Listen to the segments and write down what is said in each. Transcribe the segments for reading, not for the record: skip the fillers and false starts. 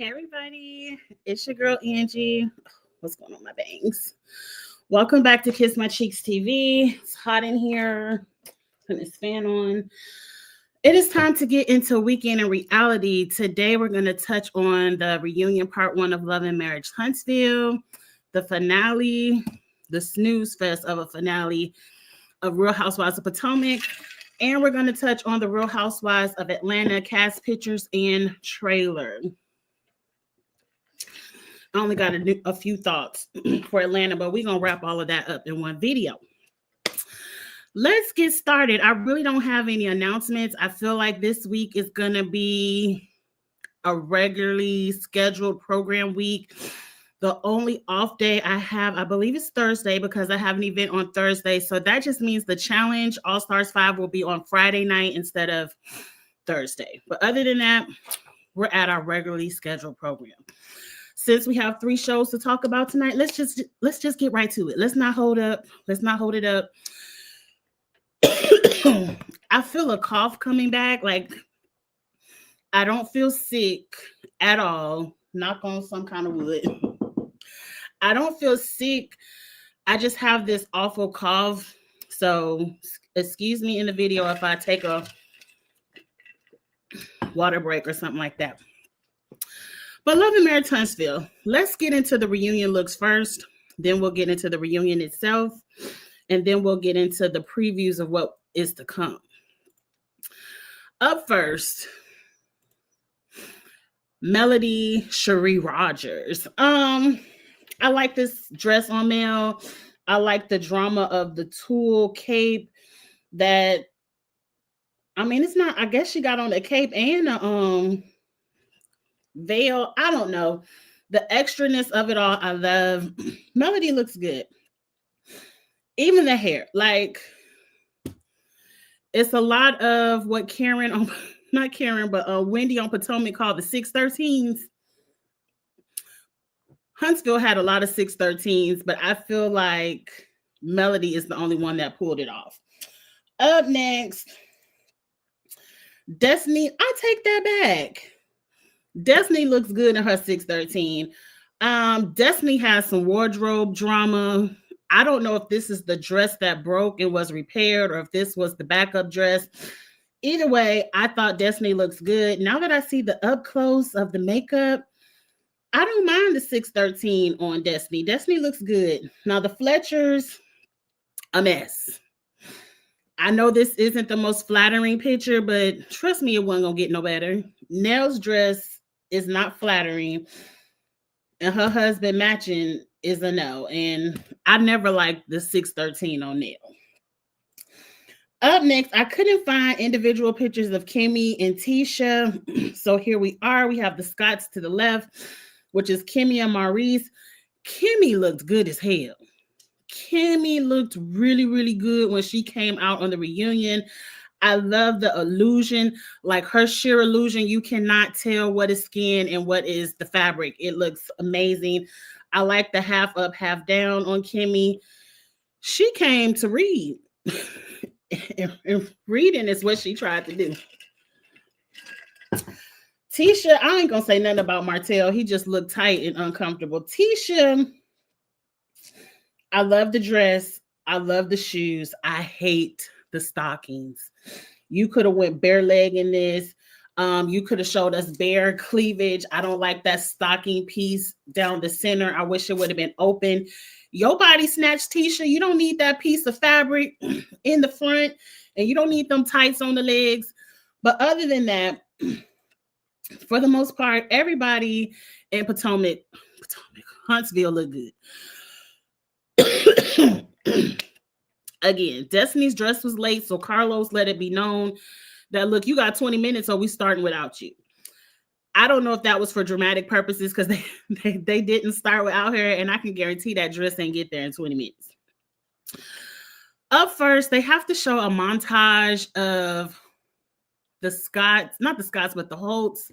Hey everybody, it's your girl Angie. What's going on, my bangs? Welcome back to Kiss My Cheeks TV. It's hot in here. Put this fan on. It is time to get into Weekend in Reality. Today we're going to touch on the reunion part one of Love and Marriage Huntsville, the finale, the snooze fest of a finale of Real Housewives of Potomac, and we're going to touch on the Real Housewives of Atlanta cast pictures and trailer. I only got a few thoughts for Atlanta, but we're going to wrap all of that up in one video. Let's get started. I really don't have any announcements. I feel like this week is going to be a regularly scheduled program week. The only off day I have, I believe it's Thursday because I have an event on Thursday. So that just means the challenge, All Stars 5, will be on Friday night instead of Thursday. But other than that, we're at our regularly scheduled program. Since we have 3 shows to talk about tonight, let's just get right to it. Let's not hold up. I feel a cough coming back. Like, I don't feel sick at all. Knock on some kind of wood. I don't feel sick. I just have this awful cough. So excuse me in the video if I take a water break or something like that. But Love and Marriage Huntsville, let's get into the reunion looks first. Then we'll get into the reunion itself. And then we'll get into the previews of what is to come. Up first, Melody Cherie Rogers. I like this dress on Mel. I like the drama of the tulle cape that, it's not, I guess she got on a cape and a veil. I don't know. The extraness of it all, I love. Melody looks good. Even the hair, like, it's a lot of what Wendy on Potomac called the 613s. Huntsville had a lot of 613s, but I feel like Melody is the only one that pulled it off. Up next, Destiny. I take that back. Destiny looks good in her 613. Destiny has some wardrobe drama. I don't know if this is the dress that broke and was repaired or if this was the backup dress. Either way, I thought Destiny looks good. Now that I see the up close of the makeup, I don't mind the 613 on Destiny. Destiny looks good. Now the Fletchers, a mess. I know this isn't the most flattering picture, but trust me, it wasn't going to get no better. Nell's dress is not flattering, and her husband matching is a no. And I never liked the 613 on Nell. Up next, I couldn't find individual pictures of Kimmy and Tisha. So here we are. We have the Scotts to the left, which is Kimmy and Maurice. Kimmy looked good as hell. Kimmy looked really, really good when she came out on the reunion. I love the illusion, like her sheer illusion. You cannot tell what is skin and what is the fabric. It looks amazing. I like the half up, half down on Kimmy. She came to read. And reading is what she tried to do. Tisha, I ain't gonna say nothing about Martell. He just looked tight and uncomfortable. Tisha, I love the dress. I love the shoes. I hate the stockings. You could have went bare leg in this. You could have showed us bare cleavage. I don't like that stocking piece down the center. I wish it would have been open. Your body snatched, Tisha. You don't need that piece of fabric in the front, and you don't need them tights on the legs. But other than that, for the most part, everybody in Huntsville looked good. Again, Destiny's dress was late, so Carlos let it be known that, look, you got 20 minutes, so we starting without you. I don't know if that was for dramatic purposes because they didn't start without her, and I can guarantee that dress ain't get there in 20 minutes. Up first, they have to show a montage of the Scotts, not the Scotts, but the Holts,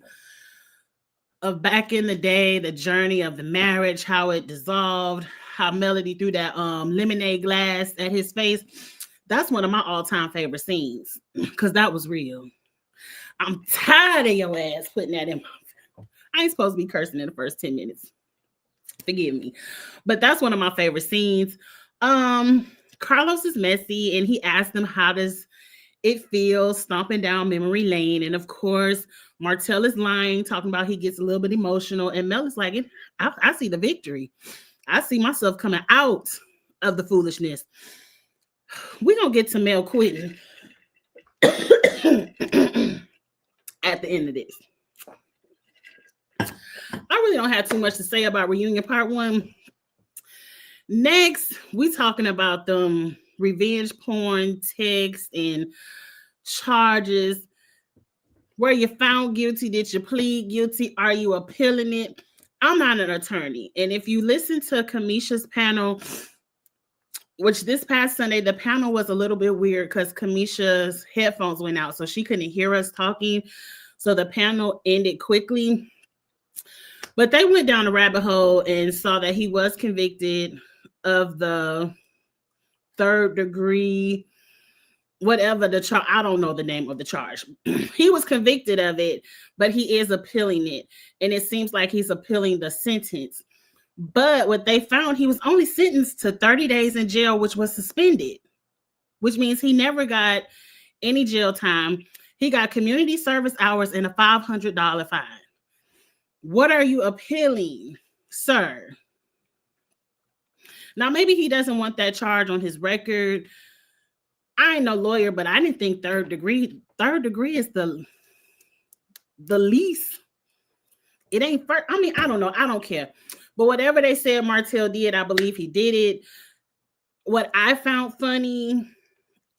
of back in the day, the journey of the marriage, how it dissolved, how Melody threw that lemonade glass at his face. That's one of my all-time favorite scenes because that was real. I'm tired of your ass putting that in my I ain't supposed to be cursing in the first 10 minutes. Forgive me. But that's one of my favorite scenes. Carlos is messy and he asked him, how does it feel stomping down memory lane? And of course, Martell is lying, talking about he gets a little bit emotional. And Mel is like, I see the victory. I see myself coming out of the foolishness. We're going to get to Mel quitting at the end of this. I really don't have too much to say about Reunion Part 1. Next, we talking about them revenge porn texts and charges. Were you found guilty? Did you plead guilty? Are you appealing it? I'm not an attorney. And if you listen to Kamisha's panel, which this past Sunday, the panel was a little bit weird because Kamisha's headphones went out, so she couldn't hear us talking. So the panel ended quickly. But they went down a rabbit hole and saw that he was convicted of the 3rd degree, whatever the charge. I don't know the name of the charge. He was convicted of it, but he is appealing it. And it seems like he's appealing the sentence. But what they found, he was only sentenced to 30 days in jail, which was suspended, which means he never got any jail time. He got community service hours and a $500 fine. What are you appealing, sir? Now, maybe he doesn't want that charge on his record. I ain't no lawyer, but I didn't think 3rd degree. 3rd degree is the least. It ain't first. I mean, I don't know. I don't care. But whatever they said Martell did, I believe he did it. What I found funny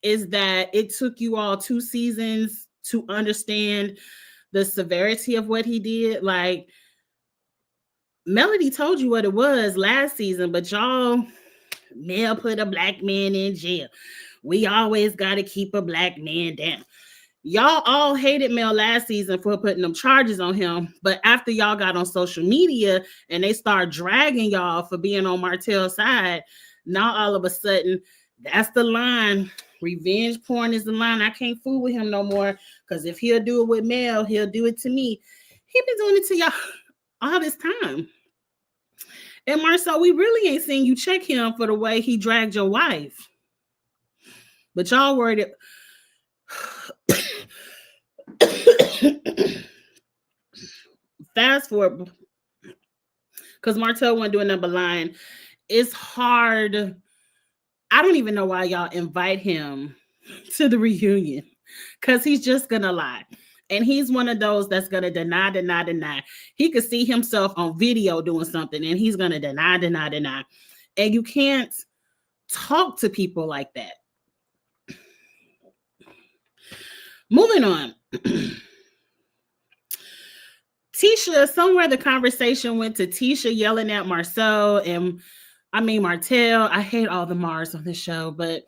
is that it took you all 2 seasons to understand the severity of what he did. Like, Melody told you what it was last season, but y'all, Mel put a black man in jail. We always got to keep a black man down. Y'all all hated Mel last season for putting them charges on him, but after y'all got on social media and they start dragging y'all for being on Martell's side, now all of a sudden, that's the line. Revenge porn is the line. I can't fool with him no more, because if he'll do it with Mel, he'll do it to me. He been doing it to y'all all this time. And Marcel, we really ain't seen you check him for the way he dragged your wife. But y'all worried it. Fast forward, because Martell wasn't doing nothing but lying. It's hard. I don't even know why y'all invite him to the reunion, because he's just gonna lie. And he's one of those that's gonna deny. He could see himself on video doing something and he's gonna deny. And you can't talk to people like that. Moving on. Tisha, somewhere the conversation went to Tisha yelling at Martell. I hate all the Mars on this show, but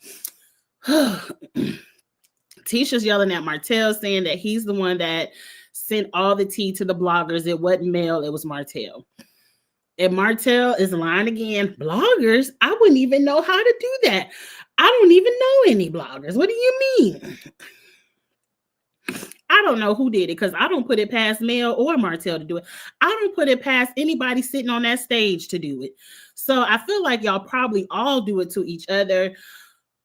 Tisha's yelling at Martell, saying that he's the one that sent all the tea to the bloggers. It wasn't Mel, it was Martell. And Martell is lying again. Bloggers? I wouldn't even know how to do that. I don't even know any bloggers. What do you mean? I don't know who did it, because I don't put it past Mel or Martell to do it. I don't put it past anybody sitting on that stage to do it. So I feel like y'all probably all do it to each other.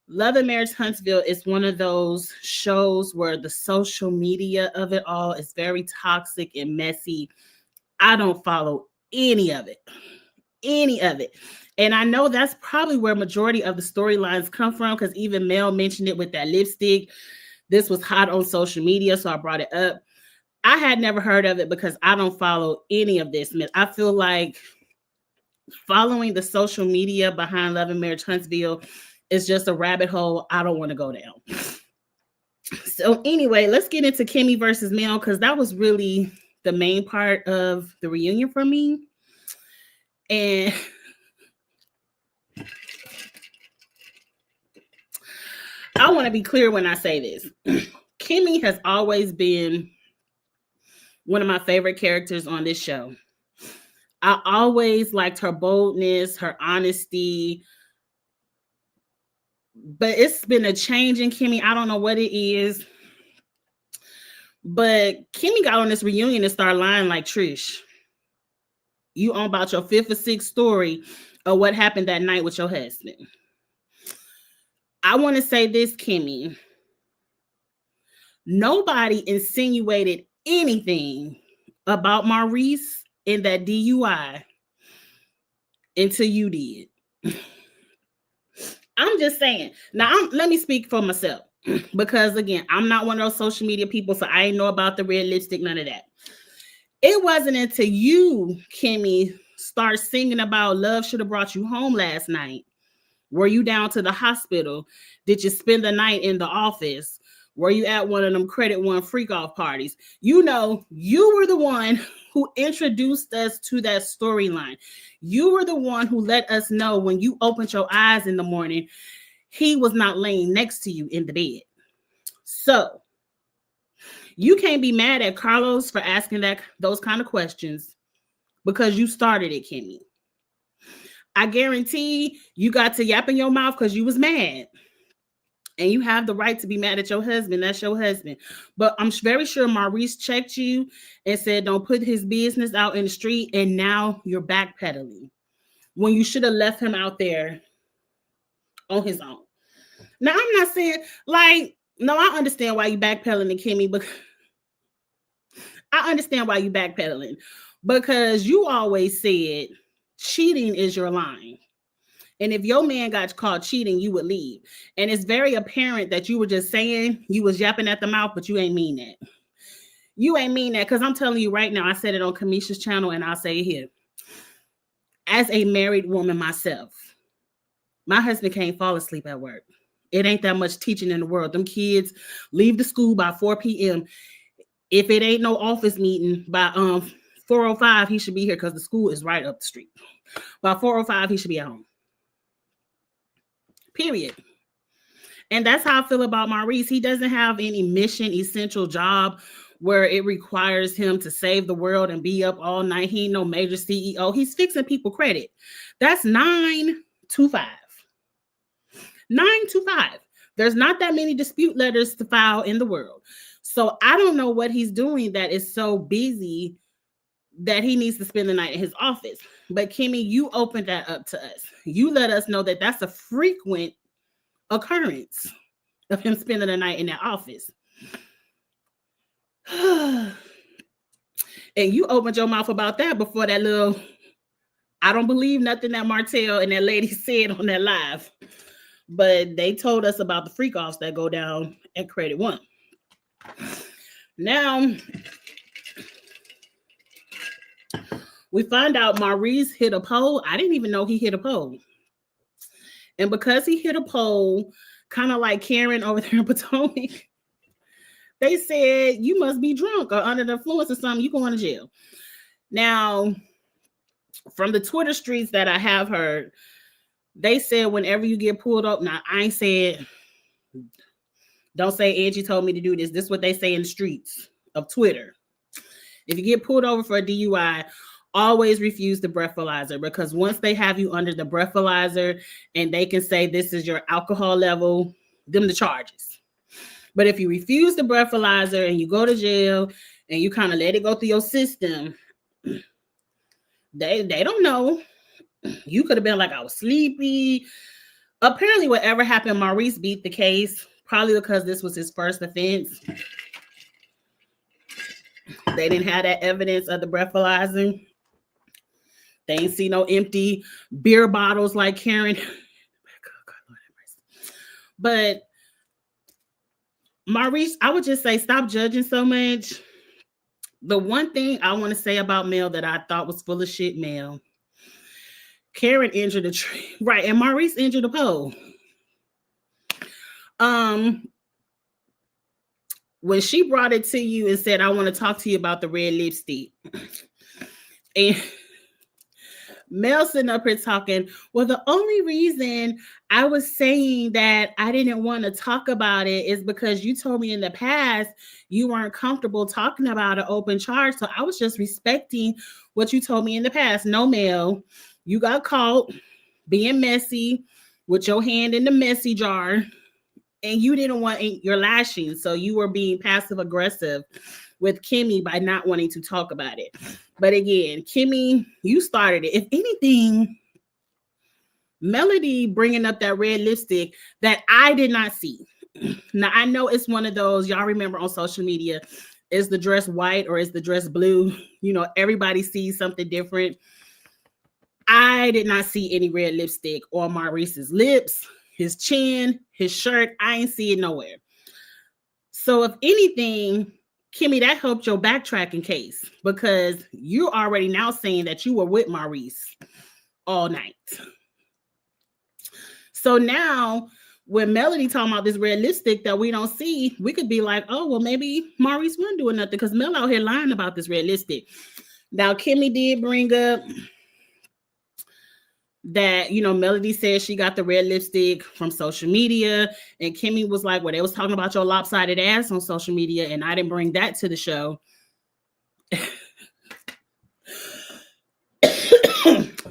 Love and Marriage Huntsville is one of those shows where the social media of it all is very toxic and messy. I don't follow any of it. And I know that's probably where majority of the storylines come from, because even Mel mentioned it with that lipstick. This was hot on social media, so I brought it up. I had never heard of it because I don't follow any of this. I feel like following the social media behind Love and Marriage Huntsville is just a rabbit hole I don't want to go down. So anyway, let's get into Kimmy versus Mel, because that was really the main part of the reunion for me. And I want to be clear when I say this. Kimmy has always been one of my favorite characters on this show. I always liked her boldness, her honesty. But it's been a change in Kimmy. I don't know what it is. But Kimmy got on this reunion and started lying like Trish. You on about your fifth or sixth story of what happened that night with your husband. I want to say this, Kimmy. Nobody insinuated anything about Maurice in that DUI until you did. I'm just saying. Now, let me speak for myself. Because again, I'm not one of those social media people, so I ain't know about the red lipstick, none of that. It wasn't until you, Kimmy, start singing about love should have brought you home last night. Were you down to the hospital? Did you spend the night in the office? Were you at one of them Credit One freak off parties? You know, you were the one who introduced us to that storyline. You were the one who let us know when you opened your eyes in the morning, he was not laying next to you in the bed. So you can't be mad at Carlos for asking those kind of questions because you started it, Kimmy. I guarantee you got to yap in your mouth because you was mad. And you have the right to be mad at your husband. That's your husband. But I'm very sure Maurice checked you and said, don't put his business out in the street. And now you're backpedaling when you should have left him out there on his own. Now, I'm not saying, no, I understand why you backpedaling, Kimmy, but I understand why you backpedaling because you always said cheating is your line. And if your man got caught cheating, you would leave. And it's very apparent that you were just saying you was yapping at the mouth, but you ain't mean that. You ain't mean that because I'm telling you right now, I said it on Kamisha's channel and I'll say it here. As a married woman myself, my husband can't fall asleep at work. It ain't that much teaching in the world. Them kids leave the school by 4 p.m. If it ain't no office meeting by 4:05, he should be here because the school is right up the street. By 4:05, he should be at home. Period. And that's how I feel about Maurice. He doesn't have any mission essential job where it requires him to save the world and be up all night. He ain't no major CEO. He's fixing people credit. That's 9 to 5. 9 to 5. There's not that many dispute letters to file in the world. So I don't know what he's doing that is so busy that he needs to spend the night in his office. But Kimmy, you opened that up to us. You let us know that that's a frequent occurrence of him spending the night in that office. And you opened your mouth about that before that little, I don't believe nothing that Martell and that lady said on that live. But they told us about the freak offs that go down at Credit One. Now, we find out Maurice hit a pole. I didn't even know he hit a pole. And because he hit a pole, kind of like Karen over there in Potomac, they said, you must be drunk or under the influence of something. You going to jail. Now, from the Twitter streets that I have heard, they said whenever you get pulled up, now I ain't said, don't say Angie told me to do this. This is what they say in the streets of Twitter. If you get pulled over for a DUI, always refuse the breathalyzer because once they have you under the breathalyzer and they can say this is your alcohol level, them the charges. But if you refuse the breathalyzer and you go to jail and you kind of let it go through your system, they don't know. You could have been like, I was sleepy. Apparently, whatever happened, Maurice beat the case, probably because this was his first offense. They didn't have that evidence of the breathalyzer. They ain't see no empty beer bottles like Karen. But Maurice, I would just say stop judging so much. The one thing I want to say about Mel that I thought was full of shit, Mel. Karen injured a tree, right? And Maurice injured a pole. When she brought it to you and said, I want to talk to you about the red lipstick. And Mel sitting up here talking, well, the only reason I was saying that I didn't want to talk about it is because you told me in the past you weren't comfortable talking about an open charge. So I was just respecting what you told me in the past. No, Mel, you got caught being messy with your hand in the messy jar. and you didn't want your lashing. So you were being passive aggressive with Kimmy by not wanting to talk about it. But again, Kimmy, you started it. If anything, Melody bringing up that red lipstick that I did not see. Now, I know it's one of those, y'all remember on social media, is the dress white or is the dress blue? You know, everybody sees something different. I did not see any red lipstick on Maurice's lips, his chin, his shirt. I ain't see it nowhere. So if anything, Kimmy, that helped your backtracking case because you're already now saying that you were with Maurice all night. So now when Melody talking about this red lipstick that we don't see, we could be like, oh, well, maybe Maurice wasn't doing nothing because Mel out here lying about this red lipstick. Now, Kimmy did bring up that, you know, Melody said she got the red lipstick from social media. And Kimmy was like, well, they was talking about your lopsided ass on social media. And I didn't bring that to the show.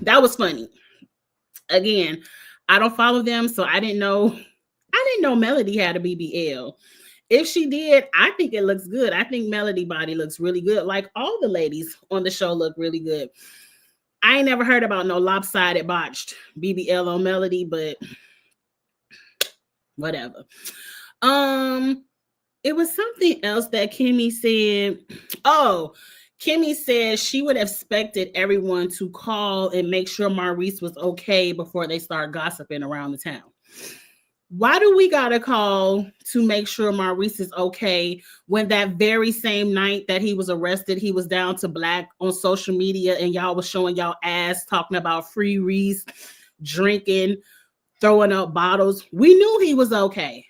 That was funny. Again, I don't follow them, so I didn't know Melody had a BBL. If she did, I think it looks good. I think Melody body looks really good. Like all the ladies on the show look really good. I ain't never heard about no lopsided botched BBL on Melody, but whatever. It was something else that Kimmy said. Oh, Kimmy said she would have expected everyone to call and make sure Maurice was okay before they start gossiping around the town. Why do we gotta call to make sure Maurice is okay when that very same night that he was arrested, he was down to black on social media and y'all was showing y'all ass talking about free Reese, drinking, throwing up bottles? We knew he was okay.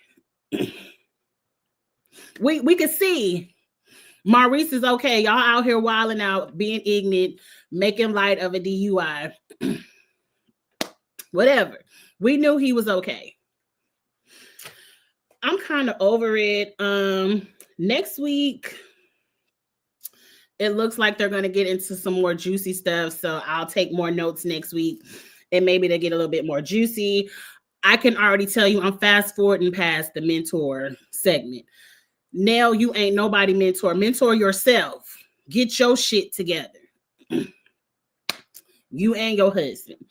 We could see Maurice is okay. Y'all out here wilding out, being ignorant, making light of a DUI. Whatever. We knew he was okay. I'm kind of over it. Next week, it looks like they're going to get into some more juicy stuff. So I'll take more notes next week and maybe they get a little bit more juicy. I can already tell you I'm fast forwarding past the mentor segment. Nell, you ain't nobody mentor. Mentor yourself. Get your shit together. You and your husband.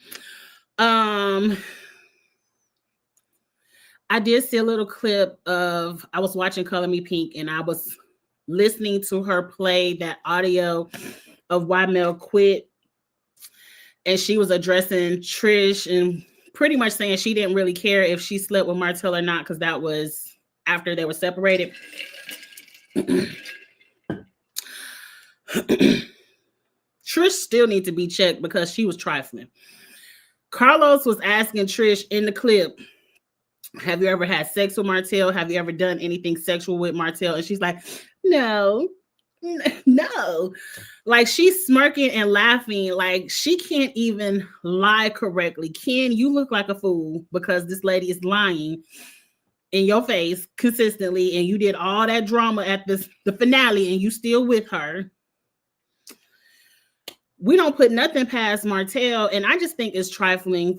I did see a little clip of, I was watching Color Me Pink and I was listening to her play that audio of why Mel quit. And she was addressing Trish and pretty much saying she didn't really care if she slept with Martell or not because that was after they were separated. Trish still needs to be checked because she was trifling. Carlos was asking Trish in the clip, have you ever had sex with Martell? Have you ever done anything sexual with Martell? And she's like, no. Like she's smirking and laughing. Like she can't even lie correctly. Ken, you look like a fool because this lady is lying in your face consistently. And you did all that drama at the finale and you still with her. We don't put nothing past Martell. And I just think it's trifling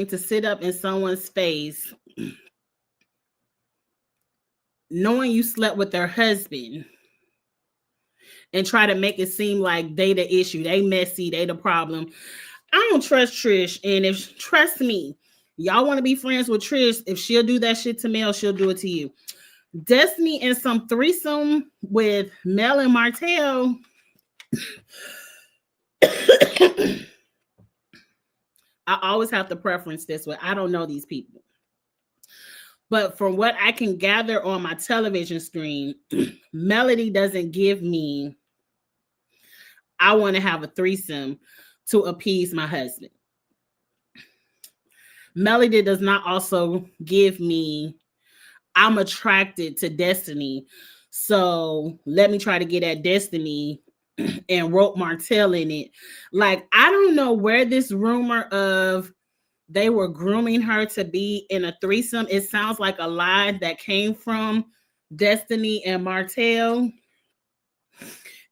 to sit up in someone's face knowing you slept with their husband and try to make it seem like they the issue, they messy, they the problem. I don't trust Trish. And trust me, y'all want to be friends with Trish, if she'll do that shit to Mel, she'll do it to you. Destiny in some threesome with Mel and Martell. I always have to preference this way. I don't know these people. But from what I can gather on my television screen, Melody doesn't give me, I want to have a threesome to appease my husband. Melody does not also give me, I'm attracted to Destiny. So let me try to get at Destiny and rope Martell in it. Like, I don't know where this rumor of they were grooming her to be in a threesome. It sounds like a lie that came from Destiny and Martell.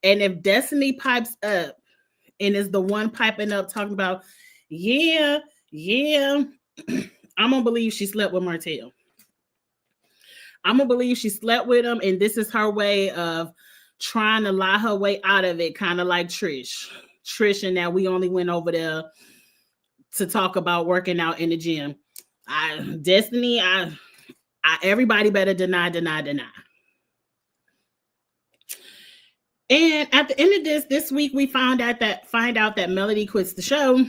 And if Destiny pipes up and is the one piping up talking about, yeah, Yeah, I'm gonna believe she slept with Martell. I'm gonna believe she slept with him, and this is her way of trying to lie her way out of it, kind of like Trish. Trish and that we only went over there to talk about working out in the gym. Destiny, everybody better deny. And at the end of this week, we find out that Melody quits the show.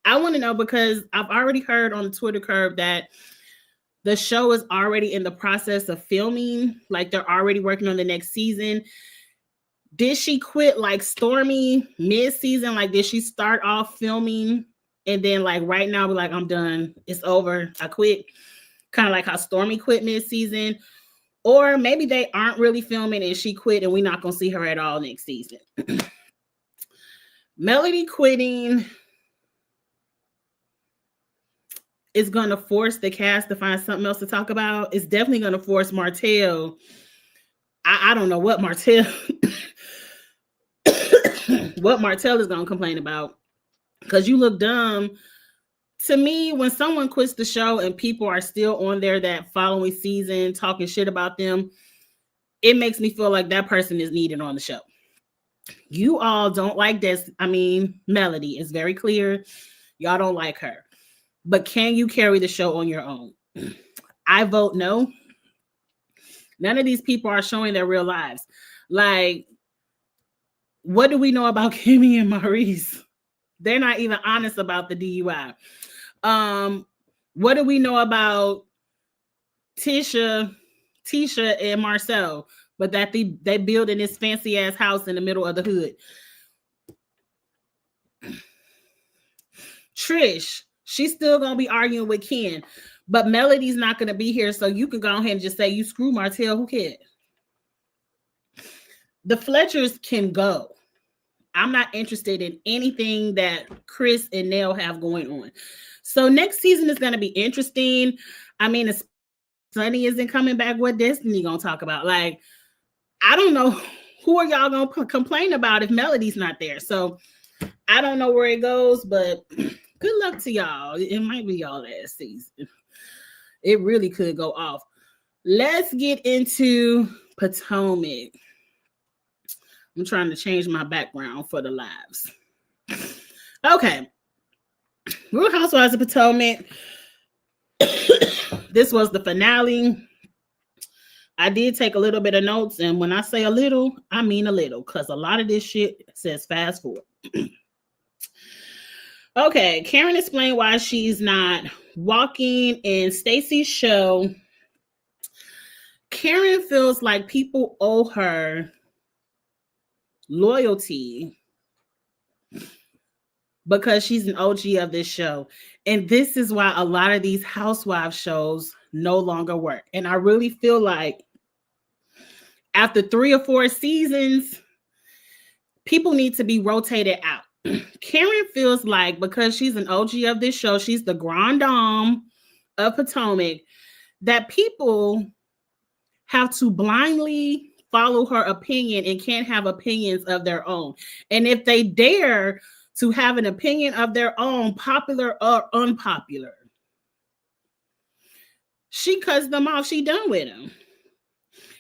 I want to know because I've already heard on the Twitter curve that the show is already in the process of filming. Like they're already working on the next season. Did she quit like Stormy mid-season? Like, did she start off filming and then like right now we're like, I'm done. It's over. I quit. Kind of like how Stormy quit mid-season. Or maybe they aren't really filming and she quit and we're not going to see her at all next season. Melody quitting is going to force the cast to find something else to talk about. It's definitely going to force Martell. I don't know what Martell what Martell is going to complain about, because you look dumb. To me, when someone quits the show and people are still on there that following season talking shit about them, it makes me feel like that person is needed on the show. You all don't like this. I mean, Melody is very clear. Y'all don't like her. But can you carry the show on your own? I vote no. None of these people are showing their real lives. Like, what do we know about Kimmy and Maurice? They're not even honest about the DUI. What do we know about Tisha and Marcel? But that they build in this fancy ass house in the middle of the hood. Trish, she's still gonna be arguing with Ken, but Melody's not gonna be here, so you can go ahead and just say you screw Martell. Who cares? The Fletchers can go. I'm not interested in anything that Chris and Nell have going on. So next season is going to be interesting. I mean, if Sunny isn't coming back, what Destiny going to talk about? Like, I don't know. Who are y'all going to complain about if Melody's not there? So I don't know where it goes, but good luck to y'all. It might be y'all last season. It really could go off. Let's get into Potomac. I'm trying to change my background for the lives. Okay. Real Housewives of Potomac. This was the finale. I did take a little bit of notes, and when I say a little, I mean a little, because a lot of this shit says fast forward. Okay, Karen explained why she's not walking in Stacey's show. Karen feels like people owe her loyalty because she's an OG of this show. And this is why a lot of these housewives shows no longer work. And I really feel like after 3 or 4 seasons, people need to be rotated out. Karen feels like because she's an OG of this show, she's the grand dame of Potomac, that people have to blindly follow her opinion and can't have opinions of their own. And if they dare to have an opinion of their own, popular or unpopular, she cuts them off. She done with them.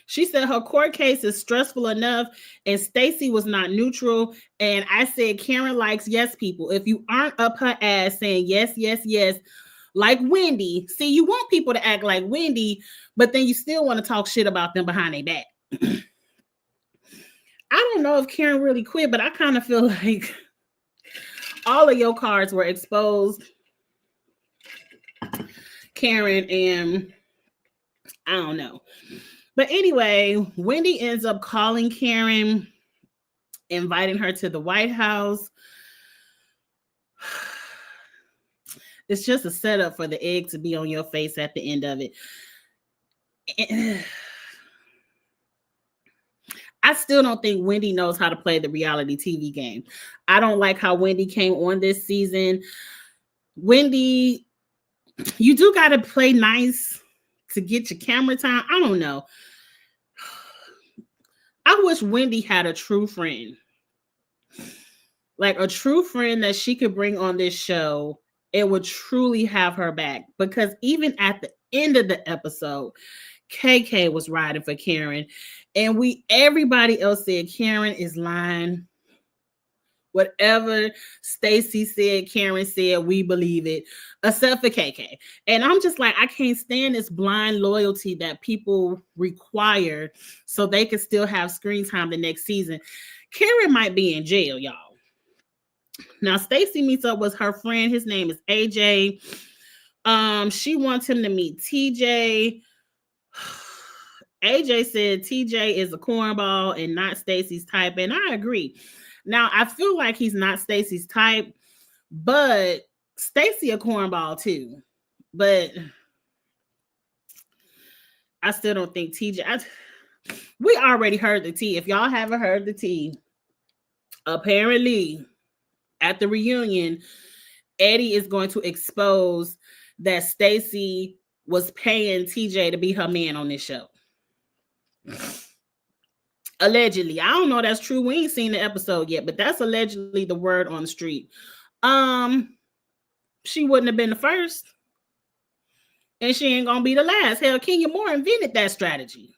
She said her court case is stressful enough and Stacey was not neutral. And I said, Karen likes yes people. If you aren't up her ass saying yes, yes, yes, like Wendy, see, you want people to act like Wendy, but then you still want to talk shit about them behind their back. I don't know if Karen really quit, but I kind of feel like all of your cards were exposed, Karen, and I don't know. But anyway, Wendy ends up calling Karen, inviting her to the White House. It's just a setup for the egg to be on your face at the end of it. I still don't think Wendy knows how to play the reality TV game. I don't like how Wendy came on this season. Wendy, you do got to play nice to get your camera time. I don't know. I wish Wendy had a true friend. Like a true friend that she could bring on this show it would truly have her back, because even at the end of the episode, KK was riding for Karen, and everybody else said Karen is lying. Whatever Stacey said, Karen said, we believe it, except for KK. And I'm just like, I can't stand this blind loyalty that people require so they can still have screen time the next season. Karen might be in jail, y'all. Now, Stacey meets up with her friend. His name is AJ. She wants him to meet TJ. AJ said TJ is a cornball and not Stacey's type, and I agree. Now, I feel like he's not Stacey's type, but Stacey a cornball too. But I still don't think TJ. We already heard the tea. If y'all haven't heard the tea, apparently at the reunion, Eddie is going to expose that Stacey was paying TJ to be her man on this show. Allegedly. I don't know that's true. We ain't seen the episode yet, but that's allegedly the word on the street. She wouldn't have been the first, and she ain't gonna be the last. Hell, Kenya Moore invented that strategy.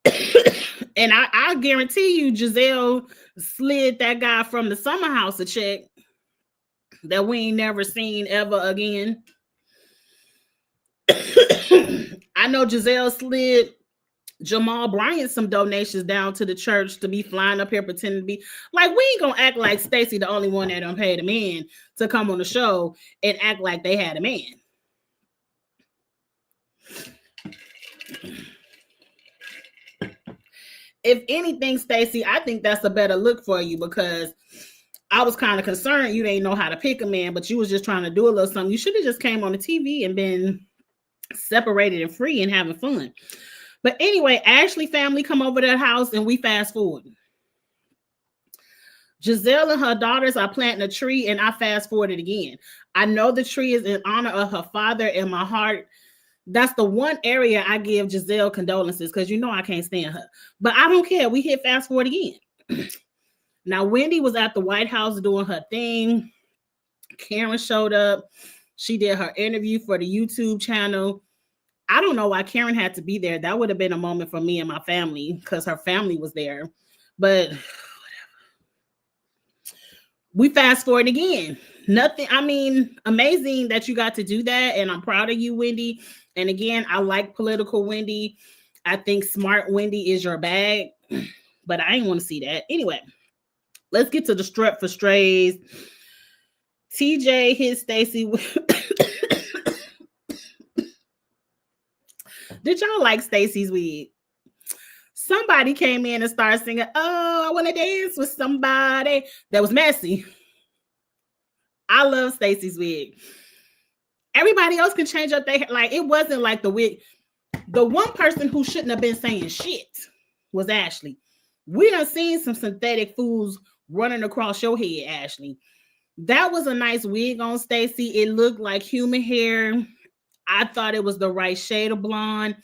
And I guarantee you Giselle slid that guy from the summer house a check that we ain't never seen ever again. I know Giselle slid Jamal Bryant some donations down to the church to be flying up here pretending to be like, we ain't gonna act like Stacey the only one that don't pay the man to come on the show and act like they had a man. If anything, Stacey, I think that's a better look for you, because I was kind of concerned you didn't know how to pick a man, but you was just trying to do a little something. You should have just came on the TV and been separated and free and having fun. But anyway, Ashley family come over to their house and we fast forward. Giselle and her daughters are planting a tree, and I fast forwarded again. I know the tree is in honor of her father. In my heart, that's the one area I give Giselle condolences, because you know I can't stand her. But I don't care. We hit fast forward again. Now, Wendy was at the White House doing her thing. Karen showed up. She did her interview for the YouTube channel. I don't know why Karen had to be there. That would have been a moment for me and my family, because her family was there. But whatever. We fast forward again. Nothing. I mean, amazing that you got to do that. And I'm proud of you, Wendy. And again, I like political Wendy. I think smart Wendy is your bag. But I ain't want to see that. Anyway, let's get to the strut for strays. TJ hit Stacey. Did y'all like Stacey's wig? Somebody came in and started singing, "Oh, I want to dance with somebody." That was messy. I love Stacey's wig. Everybody else can change up their hair. Like, it wasn't like the wig. The one person who shouldn't have been saying shit was Ashley. We done seen some synthetic fools running across your head, Ashley. That was a nice wig on Stacey. It looked like human hair. I thought it was the right shade of blonde,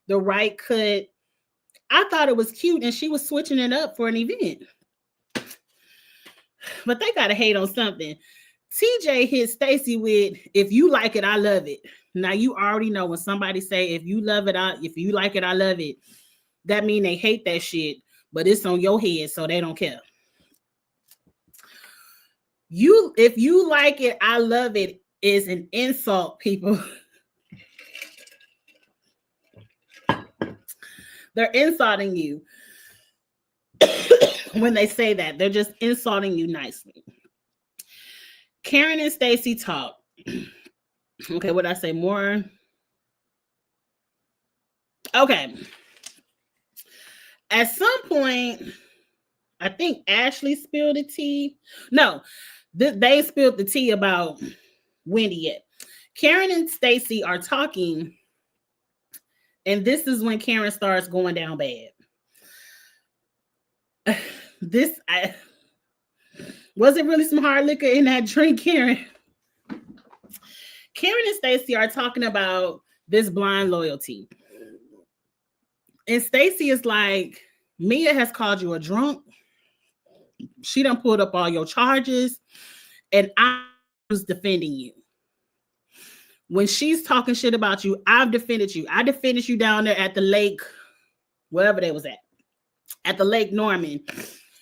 the right cut. I thought it was cute, and she was switching it up for an event. But they gotta hate on something. TJ hit Stacey with, "If you like it, I love it." Now you already know when somebody say, if you like it, I love it. That mean they hate that shit, but it's on your head, so they don't care. If you like it, I love it is an insult, people. They're insulting you when they say that. They're just insulting you nicely. Karen and Stacey talk. Okay, what did I say more? Okay. At some point, I think Ashley spilled the tea. No, they spilled the tea about Wendy yet. Karen and Stacey are talking, and this is when Karen starts going down bad. Was it really some hard liquor in that drink, Karen? Karen and Stacey are talking about this blind loyalty. And Stacey is like, Mia has called you a drunk. She done pulled up all your charges. and I was defending you. When she's talking shit about you, I've defended you. I defended you down there at the lake, wherever they was at the Lake Norman.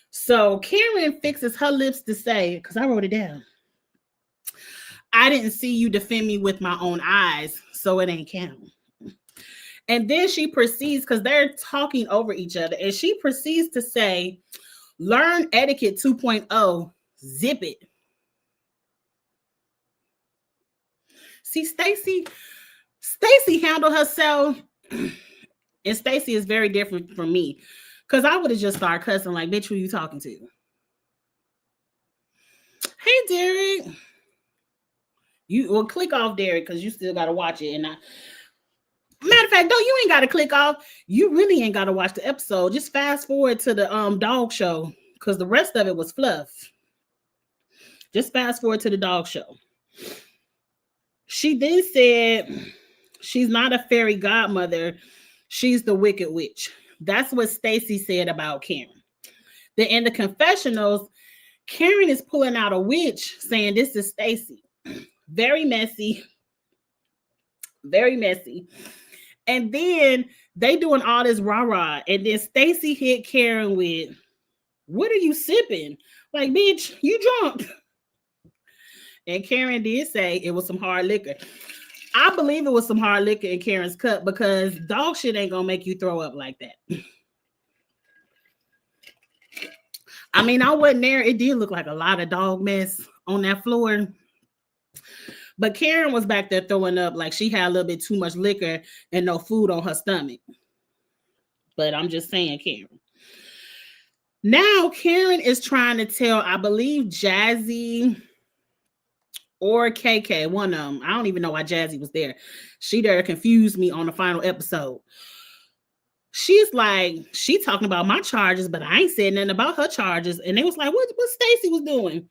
So Karen fixes her lips to say, because I wrote it down, I didn't see you defend me with my own eyes, so it ain't count. And then she proceeds, because they're talking over each other, and she proceeds to say, learn etiquette 2.0, zip it. See, Stacey handled herself, and Stacey is very different from me, because I would have just started cussing like, bitch, who you talking to? Hey, Derek. Well, click off, Derek, because you still got to watch it. And matter of fact, though, you ain't got to click off. You really ain't got to watch the episode. Just fast forward to the dog show, because the rest of it was fluff. Just fast forward to the dog show. She then said she's not a fairy godmother. She's the wicked witch. That's what Stacey said about Karen. Then in the confessionals, Karen is pulling out a witch saying this is Stacey. Very messy. Very messy. And then they doing all this rah-rah. And then Stacey hit Karen with, what are you sipping? Like, bitch, you drunk. And Karen did say it was some hard liquor. I believe it was some hard liquor in Karen's cup, because dog shit ain't gonna make you throw up like that. I mean, I wasn't there. It did look like a lot of dog mess on that floor. But Karen was back there throwing up like she had a little bit too much liquor and no food on her stomach. But I'm just saying, Karen. Now, Karen is trying to tell, I believe, Jazzy or KK, one of them. I don't even know why Jazzy was there. She there confused me on the final episode. She's like, she talking about my charges, but I ain't said nothing about her charges. And they was like, what Stacey was doing?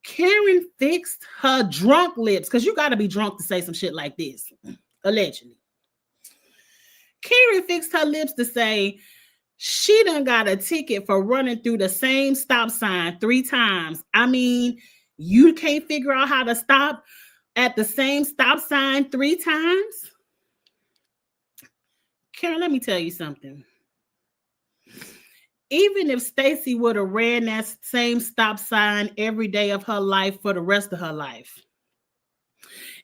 Karen fixed her drunk lips, because you got to be drunk to say some shit like this, allegedly. Karen fixed her lips to say she done got a ticket for running through the same stop sign 3 times. I mean, you can't figure out how to stop at the same stop sign 3 times? Karen, let me tell you something. Even if Stacey would have ran that same stop sign every day of her life for the rest of her life,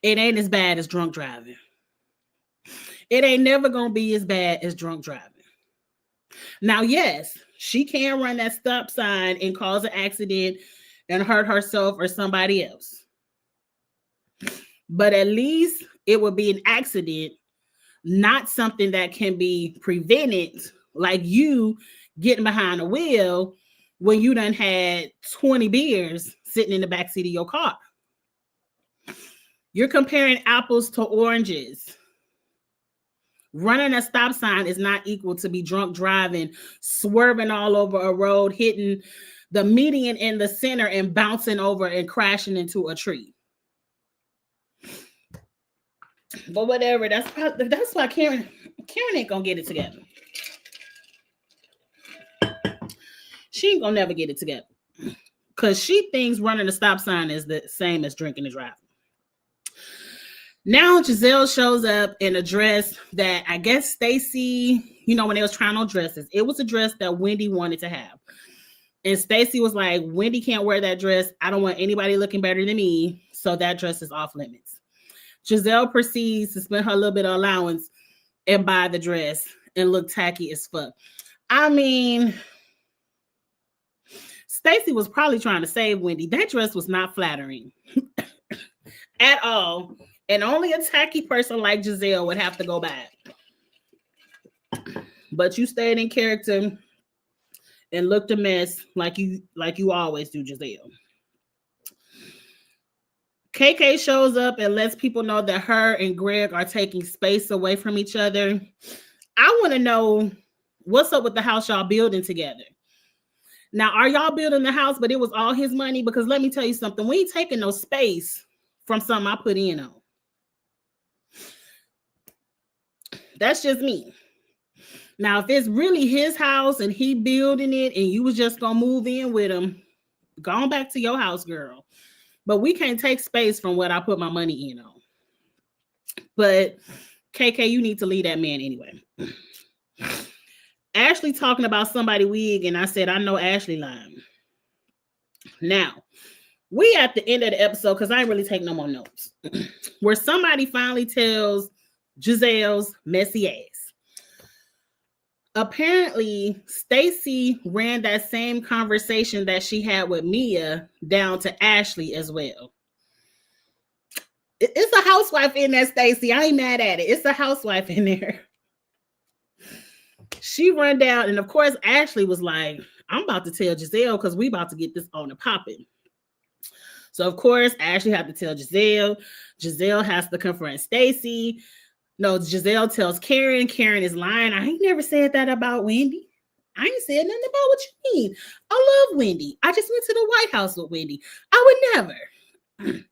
it ain't as bad as drunk driving. It ain't never going to be as bad as drunk driving. Now, yes, she can run that stop sign and cause an accident and hurt herself or somebody else. But at least it would be an accident, not something that can be prevented, like you getting behind the wheel when you done had 20 beers sitting in the backseat of your car. You're comparing apples to oranges. Running a stop sign is not equal to be drunk driving, swerving all over a road, hitting the median in the center and bouncing over and crashing into a tree. But whatever, that's why Karen ain't gonna get it together. She ain't gonna never get it together, because she thinks running a stop sign is the same as drinking and driving. Now Gizelle shows up in a dress that I guess Stacey, when they was trying on dresses, it was a dress that Wendy wanted to have. And Stacey was like, Wendy can't wear that dress. I don't want anybody looking better than me. So that dress is off limits. Gizelle proceeds to spend her little bit of allowance and buy the dress and look tacky as fuck. I mean, Stacey was probably trying to save Wendy. That dress was not flattering at all. And only a tacky person like Gizelle would have to go back. But you stayed in character and looked a mess like you always do, Gizelle. KK shows up and lets people know that her and Greg are taking space away from each other. I want to know what's up with the house y'all building together. Now, are y'all building the house, but it was all his money? Because let me tell you something. We ain't taking no space from something I put in on. That's just me. Now, if it's really his house and he building it and you was just going to move in with him, go on back to your house, girl. but we can't take space from what I put my money in on. But KK, you need to leave that man anyway. Ashley talking about somebody wig, and I said, I know Ashley lying. Now, we at the end of the episode, because I ain't really take no more notes, where somebody finally tells Gizelle's messy ass. Apparently, Stacey ran that same conversation that she had with Mia down to Ashley as well. It's a housewife in there, Stacey. I ain't mad at it. It's a housewife in there. She run down, and of course, Ashley was like, I'm about to tell Gizelle because we about to get this on and popping. So, of course, Ashley had to tell Gizelle. Gizelle has to confront Stacey. No, Gizelle tells Karen. Karen is lying. I ain't never said that about Wendy. I ain't said nothing about what you mean. I love Wendy. I just went to the White House with Wendy. I would never.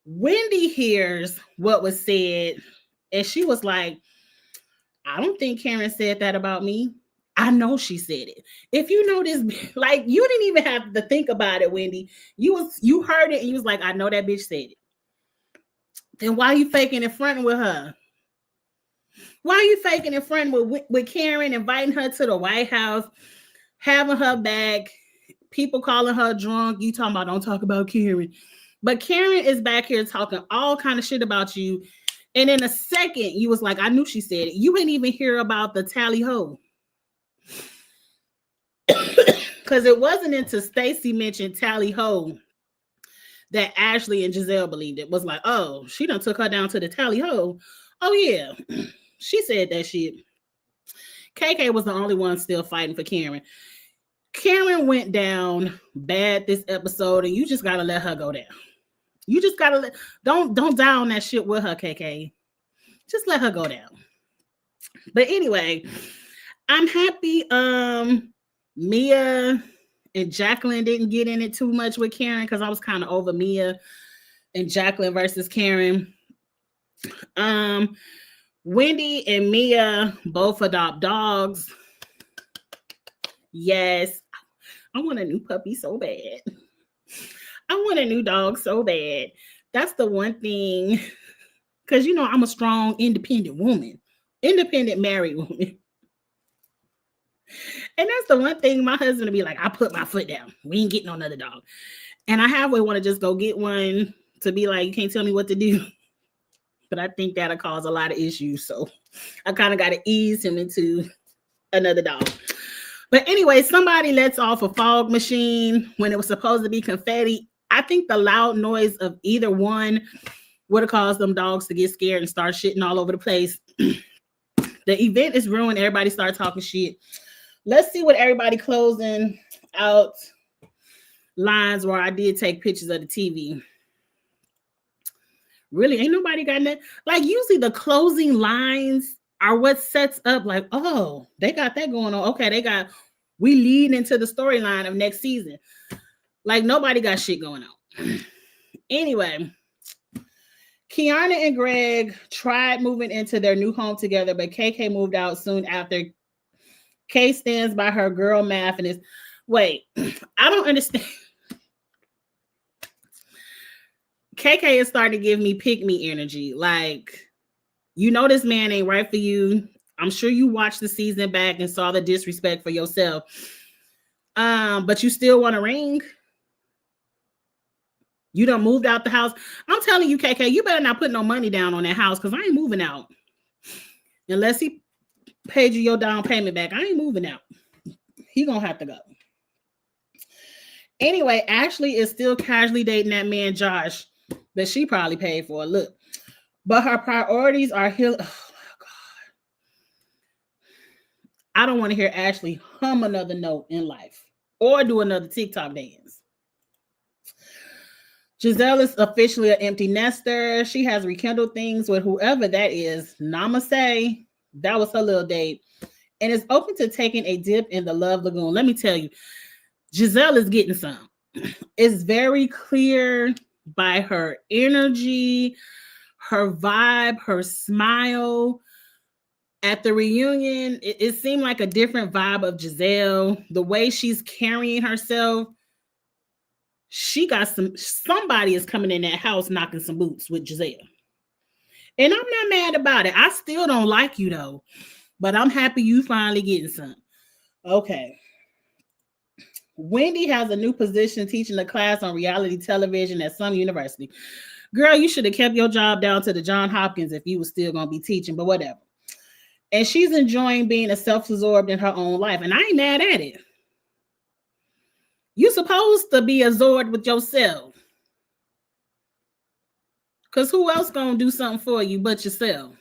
Wendy hears what was said, and she was like, I don't think Karen said that about me. I know she said it. If you know this, like, you didn't even have to think about it, Wendy. You heard it, and you was like, I know that bitch said it. Then why are you faking in front with her? Why are you faking in front with Karen, inviting her to the White House, having her back, people calling her drunk? You talking about, don't talk about Karen. But Karen is back here talking all kind of shit about you. And in a second, you was like, I knew she said it. You didn't even hear about the tally ho. Because it wasn't until Stacey mentioned tally ho that Ashley and Gizelle believed it. Was like, oh, she done took her down to the tally ho. Oh, yeah. She said that shit. KK was the only one still fighting for Karen. Karen went down bad this episode, and you just got to let her go down. You just got to don't down that shit with her, KK. Just let her go down. But anyway, I'm happy Mia and Jacqueline didn't get in it too much with Karen, because I was kind of over Mia and Jacqueline versus Karen. Wendy and Mia both adopt dogs. Yes, I want a new puppy so bad. I want a new dog so bad. That's the one thing, because, you know, I'm a strong, independent woman, independent married woman. And that's the one thing my husband will be like, I put my foot down. We ain't getting no another dog. And I halfway want to just go get one to be like, you can't tell me what to do. But I think that'll cause a lot of issues. So I kind of got to ease him into another dog. But anyway, somebody lets off a fog machine when it was supposed to be confetti. I think the loud noise of either one would have caused them dogs to get scared and start shitting all over the place. The event is ruined. Everybody started talking shit. Let's see what everybody closing out lines where I did take pictures of the TV. Really, ain't nobody got that. Like, usually the closing lines are what sets up, like, oh, they got that going on. Okay, we lead into the storyline of next season. Like, nobody got shit going on. Anyway, Kiana and Greg tried moving into their new home together, but KK moved out soon after. Kay stands by her girl math and is, wait, I don't understand. KK is starting to give me pick me energy. Like, you know, this man ain't right for you. I'm sure you watched the season back and saw the disrespect for yourself. But you still want a ring? You done moved out the house. I'm telling you, KK, you better not put no money down on that house, because I ain't moving out. Unless he paid you your down payment back, I ain't moving out. He gonna have to go. Anyway, Ashley is still casually dating that man, Josh, that she probably paid for. Look, but her priorities are healing. Oh my God. I don't want to hear Ashley hum another note in life or do another TikTok dance. Gizelle is officially an empty nester. She has rekindled things with whoever that is. Namaste. That was her little date. And is open to taking a dip in the love lagoon. Let me tell you, Gizelle is getting some. It's very clear by her energy, her vibe, her smile. At the reunion, it seemed like a different vibe of Gizelle. The way she's carrying herself, somebody is coming in that house knocking some boots with Gizelle. And I'm not mad about it. I still don't like you though, but I'm happy you finally getting some. Okay. Wendy has a new position teaching a class on reality television at some university. Girl, you should have kept your job down to the Johns Hopkins if you were still going to be teaching, but whatever. And she's enjoying being a self-absorbed in her own life. And I ain't mad at it. You're supposed to be absorbed with yourself. Because who else going to do something for you but yourself?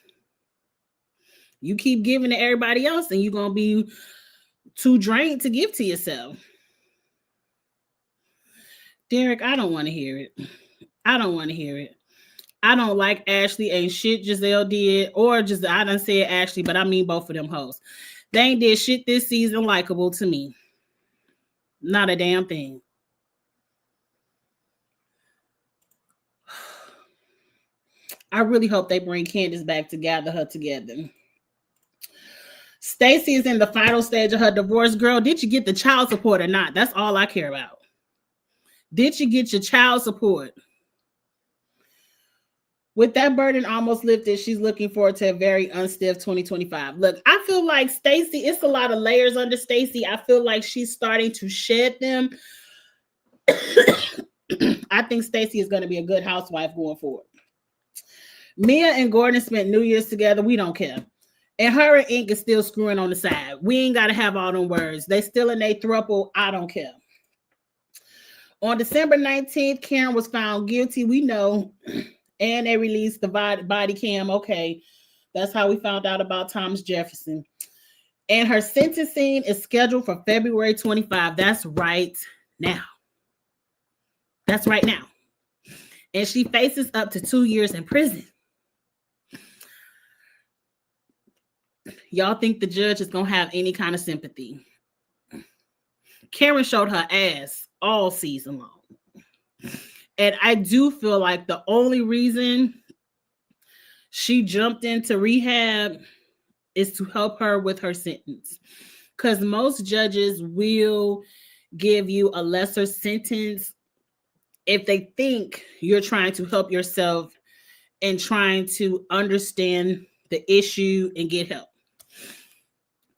You keep giving to everybody else and you're going to be too drained to give to yourself. Derek, I don't want to hear it. I don't want to hear it. I don't like Ashley. Ain't shit Gizelle did. Or just, I done said Ashley, but I mean both of them hoes. They ain't did shit this season likable to me. Not a damn thing. I really hope they bring Candace back to gather her together. Stacey is in the final stage of her divorce. Girl, did you get the child support or not? That's all I care about. Did you get your child support? With that burden almost lifted, she's looking forward to a very unstiff 2025. Look, I feel like Stacey, it's a lot of layers under Stacey. I feel like she's starting to shed them. I think Stacey is going to be a good housewife going forward. Mia and Gordon spent New Year's together. We don't care. And her and Ink is still screwing on the side. We ain't got to have all them words. They still in a throuple. I don't care. On December 19th, Karen was found guilty. We know. And they released the body cam. Okay. That's how we found out about Thomas Jefferson. And her sentencing is scheduled for February 25. That's right now. That's right now. And she faces up to 2 years in prison. Y'all think the judge is going to have any kind of sympathy? Karen showed her ass all season long. And I do feel like the only reason she jumped into rehab is to help her with her sentence. Because most judges will give you a lesser sentence if they think you're trying to help yourself and trying to understand the issue and get help.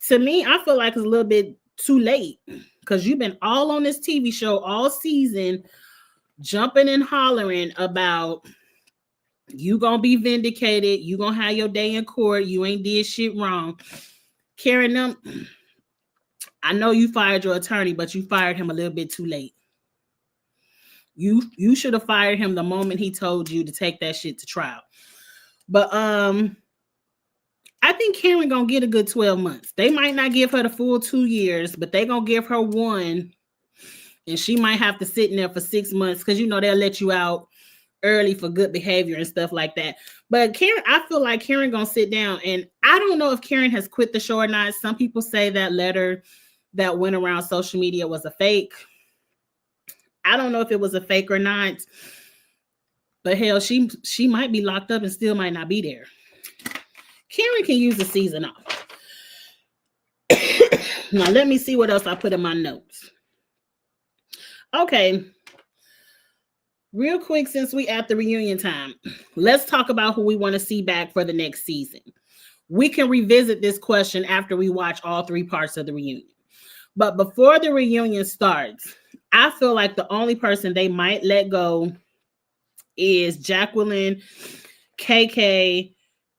To me, I feel like it's a little bit too late because you've been all on this TV show all season jumping and hollering about you gonna be vindicated, you gonna have your day in court, you ain't did shit wrong. Karen, I know you fired your attorney, but you fired him a little bit too late. You should have fired him the moment he told you to take that shit to trial. But I think Karen gonna get a good 12 months. They might not give her the full 2 years, but they gonna give her one, and she might have to sit in there for 6 months because they'll let you out early for good behavior and stuff like that. But Karen, I feel like Karen gonna sit down, and I don't know if Karen has quit the show or not. Some people say that letter that went around social media was a fake. I don't know if it was a fake or not, but hell, she might be locked up and still might not be there. Karen can use the season off. Now, let me see what else I put in my notes. Okay. Real quick, since we at the reunion time, let's talk about who we want to see back for the next season. We can revisit this question after we watch all 3 parts of the reunion. But before the reunion starts, I feel like the only person they might let go is Jacqueline, KK,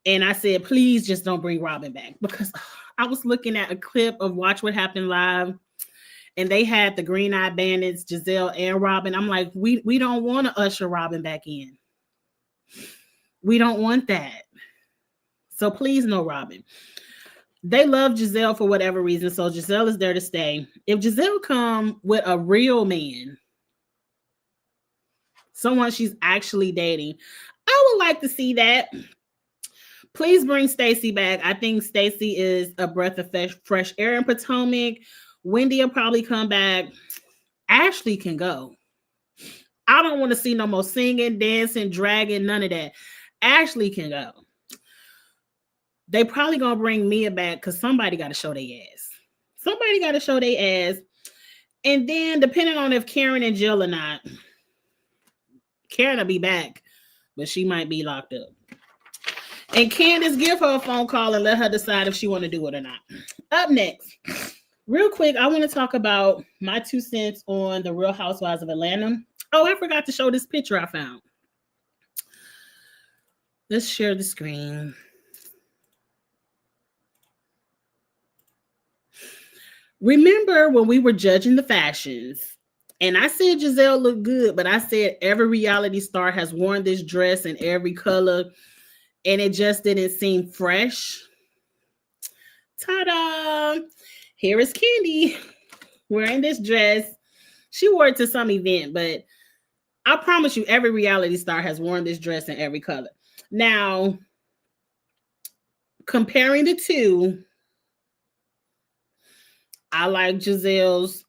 and I said, please just don't bring Robin back, because I was looking at a clip of Watch What Happened Live, and they had the Green Eye Bandits, Gizelle and Robin. I'm like, we don't want to usher Robin back in. We don't want that. So please, no Robin. They love Gizelle for whatever reason, so Gizelle is there to stay. If Gizelle come with a real man, someone she's actually dating, I would like to see that. Please bring Stacey back. I think Stacey is a breath of fresh air in Potomac. Wendy will probably come back. Ashley can go. I don't want to see no more singing, dancing, dragging, none of that. Ashley can go. They probably gonna bring Mia back because somebody got to show their ass. Somebody got to show their ass. And then depending on if Karen and Jill or not, Karen will be back, but she might be locked up. And Candace, give her a phone call and let her decide if she want to do it or not. Up next, real quick, I want to talk about my 2 cents on the Real Housewives of Atlanta. Oh, I forgot to show this picture I found. Let's share the screen. Remember when we were judging the fashions, and I said Giselle looked good, but I said every reality star has worn this dress in every color, and it just didn't seem fresh. Ta-da! Here is Kandi wearing this dress. She wore it to some event, but I promise you, every reality star has worn this dress in every color. Now, comparing the two, I like Giselle's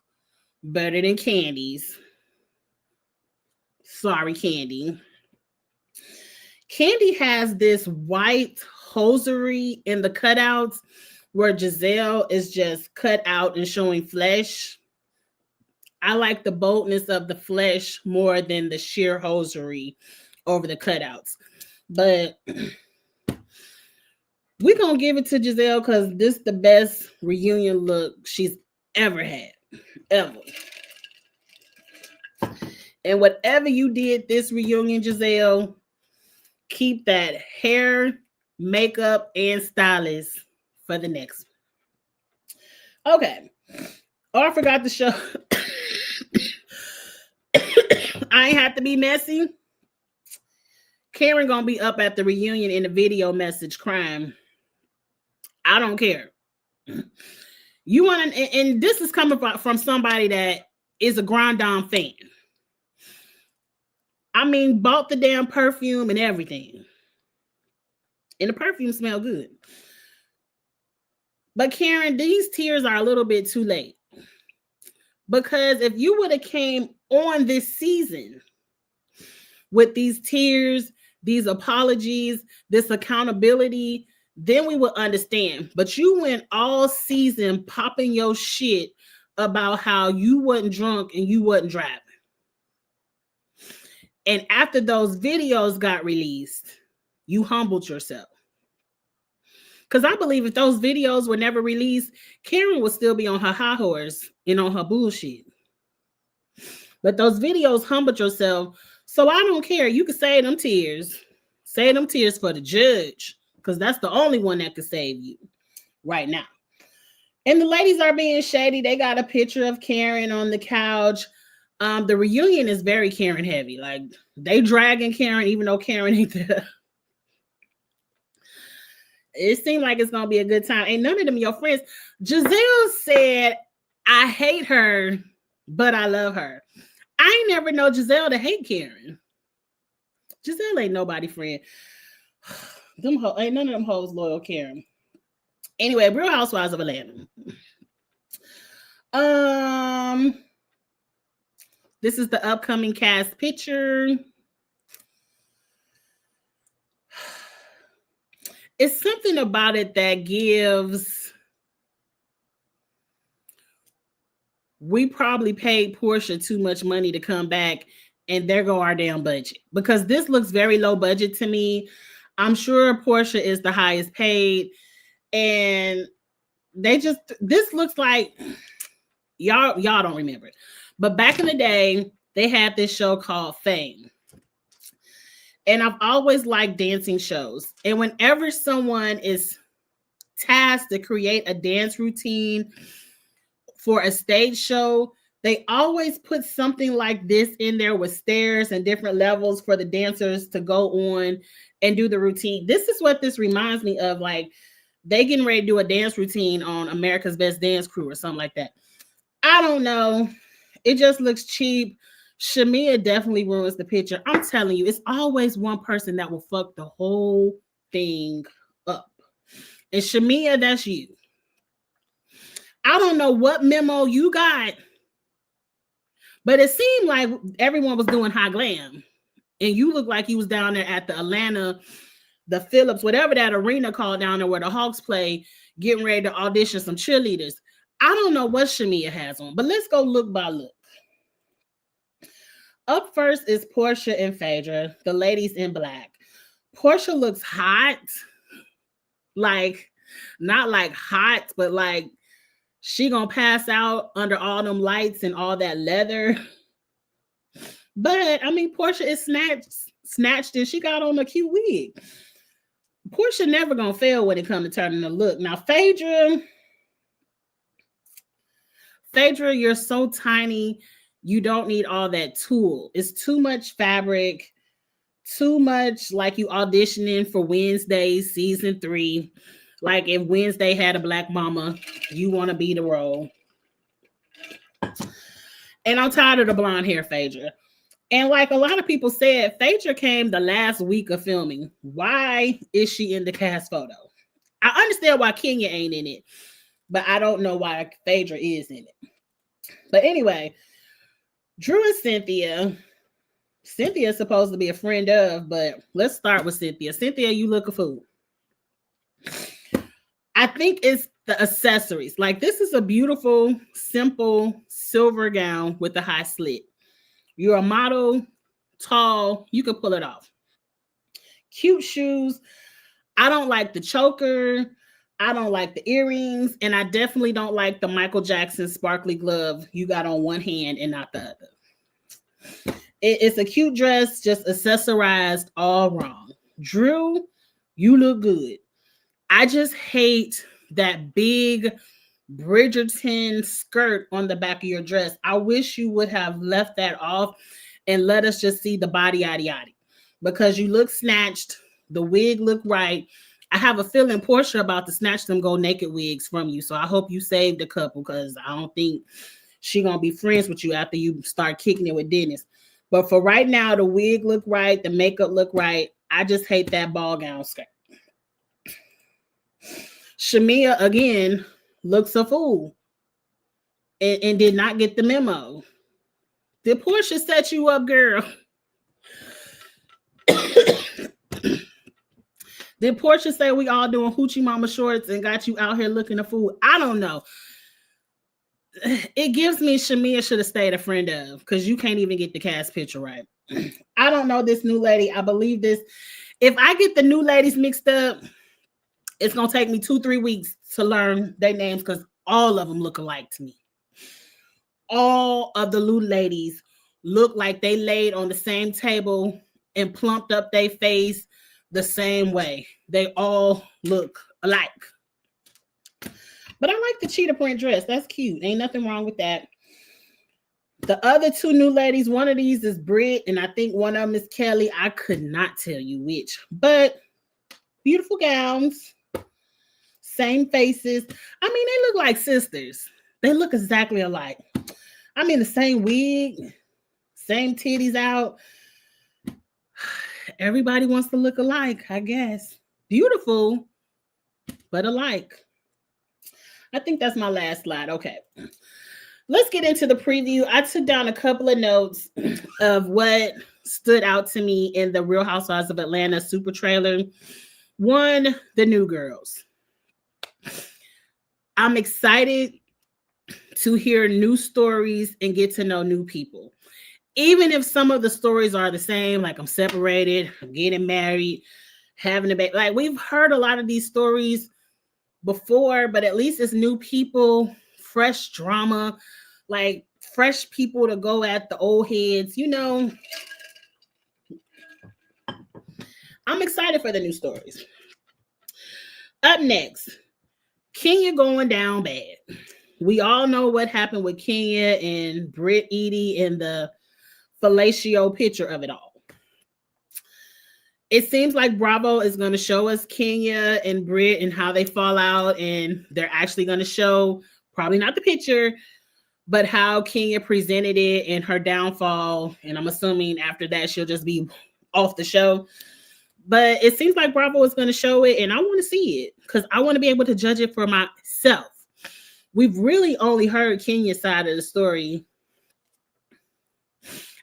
better than Kandi's. Sorry, Kandi. Kandi has this white hosiery in the cutouts where Giselle is just cut out and showing flesh. I like the boldness of the flesh more than the sheer hosiery over the cutouts. But we're going to give it to Giselle because this is the best reunion look she's ever had. Ever. And whatever you did this reunion, Giselle, keep that hair, makeup, and stylist for the next one. Okay. Oh, I forgot to show. I ain't have to be messy. Karen gonna be up at the reunion in the video message crying. I don't care. You want to, and this is coming from somebody that is a Grand Dame fan. I mean, bought the damn perfume and everything. And the perfume smelled good. But Karen, these tears are a little bit too late. Because if you would have came on this season with these tears, these apologies, this accountability, then we would understand. But you went all season popping your shit about how you wasn't drunk and you wasn't driving. And after those videos got released, you humbled yourself. Because I believe if those videos were never released, Karen would still be on her high horse and on her bullshit. But those videos humbled yourself. So I don't care. You can say them tears. Say them tears for the judge. Because that's the only one that can save you right now. And the ladies are being shady. They got a picture of Karen on the couch. The reunion is very Karen heavy. Like, they dragging Karen even though Karen ain't there. It seemed like it's going to be a good time. Ain't none of them your friends. Giselle said, I hate her, but I love her. I ain't never know Giselle to hate Karen. Giselle ain't nobody friend. Ain't none of them hoes loyal Karen. Anyway, Real Housewives of Atlanta. This is the upcoming cast picture. It's something about it that gives. We probably paid Porsha too much money to come back, and there go our damn budget. Because this looks very low budget to me. I'm sure Porsha is the highest paid, and this looks like y'all don't remember it. But back in the day, they had this show called Fame. And I've always liked dancing shows. And whenever someone is tasked to create a dance routine for a stage show, they always put something like this in there with stairs and different levels for the dancers to go on and do the routine. This is what this reminds me of. Like, they getting ready to do a dance routine on America's Best Dance Crew or something like that. I don't know. It just looks cheap. Shamia definitely ruins the picture. I'm telling you, it's always one person that will fuck the whole thing up. And Shamia, that's you. I don't know what memo you got, but it seemed like everyone was doing high glam. And you look like you was down there at the Atlanta, the Phillips, whatever that arena called down there where the Hawks play, getting ready to audition some cheerleaders. I don't know what Shamia has on, but let's go look by look. Up first is Portia and Phaedra, the ladies in black. Portia looks hot, like not like hot, but like she gonna pass out under all them lights and all that leather. But I mean, Portia is snatched, and she got on a cute wig. Portia never gonna fail when it comes to turning the look. Now, Phaedra, you're so tiny, you don't need all that tulle. It's too much fabric, too much like you auditioning for Wednesday season 3. Like if Wednesday had a black mama, you want to be the role. And I'm tired of the blonde hair Phaedra. And like a lot of people said, Phaedra came the last week of filming. Why is she in the cast photo? I understand why Kenya ain't in it, but I don't know why Phaedra is in it. But anyway, Drew and Cynthia. Cynthia is supposed to be a friend of, but let's start with Cynthia. Cynthia, you look a fool. I think it's the accessories. Like this is a beautiful, simple silver gown with a high slit. You're a model, tall, you can pull it off. Cute shoes. I don't like the choker. I don't like the earrings. And I definitely don't like the Michael Jackson sparkly glove you got on one hand and not the other. It's a cute dress, just accessorized all wrong. Drew, you look good. I just hate that big Bridgerton skirt on the back of your dress. I wish you would have left that off and let us just see the body yada because you look snatched. The wig look right. I have a feeling Portia about to snatch them go naked wigs from you. So I hope you saved a couple because I don't think she gonna be friends with you after you start kicking it with Dennis. But for right now, the wig look right. The makeup look right. I just hate that ball gown skirt. Shamea, again, looks a fool and did not get the memo. Did Portia set you up, girl? Did Portia say we all doing hoochie mama shorts and got you out here looking a fool? I don't know. It gives me Shamea should have stayed a friend of because you can't even get the cast picture right. I don't know this new lady. I believe this. If I get the new ladies mixed up, it's going to take me 2-3 weeks to learn their names because all of them look alike to me. All of the new ladies look like they laid on the same table and plumped up their face the same way. They all look alike. But I like the cheetah print dress. That's cute. Ain't nothing wrong with that. The other 2 new ladies, one of these is Britt, and I think one of them is Kelly. I could not tell you which, but beautiful gowns. Same faces. I mean, they look like sisters. They look exactly alike. I mean, the same wig, same titties out. Everybody wants to look alike, I guess. Beautiful, but alike. I think that's my last slide. Okay. Let's get into the preview. I took down a couple of notes of what stood out to me in the Real Housewives of Atlanta super trailer. One, the new girls. I'm excited to hear new stories and get to know new people. Even if some of the stories are the same, like I'm separated, I'm getting married, having a baby. Like we've heard a lot of these stories before, but at least it's new people, fresh drama, like fresh people to go at the old heads. You know, I'm excited for the new stories. Up next, Kenya going down bad. We all know what happened with Kenya and Britt Edie and the fellatio picture of it all. It seems like Bravo is going to show us Kenya and Britt and how they fall out, and they're actually going to show, probably not the picture, but how Kenya presented it and her downfall. And I'm assuming after that, she'll just be off the show. But it seems like Bravo is going to show it, and I want to see it because I want to be able to judge it for myself. We've really only heard Kenya's side of the story.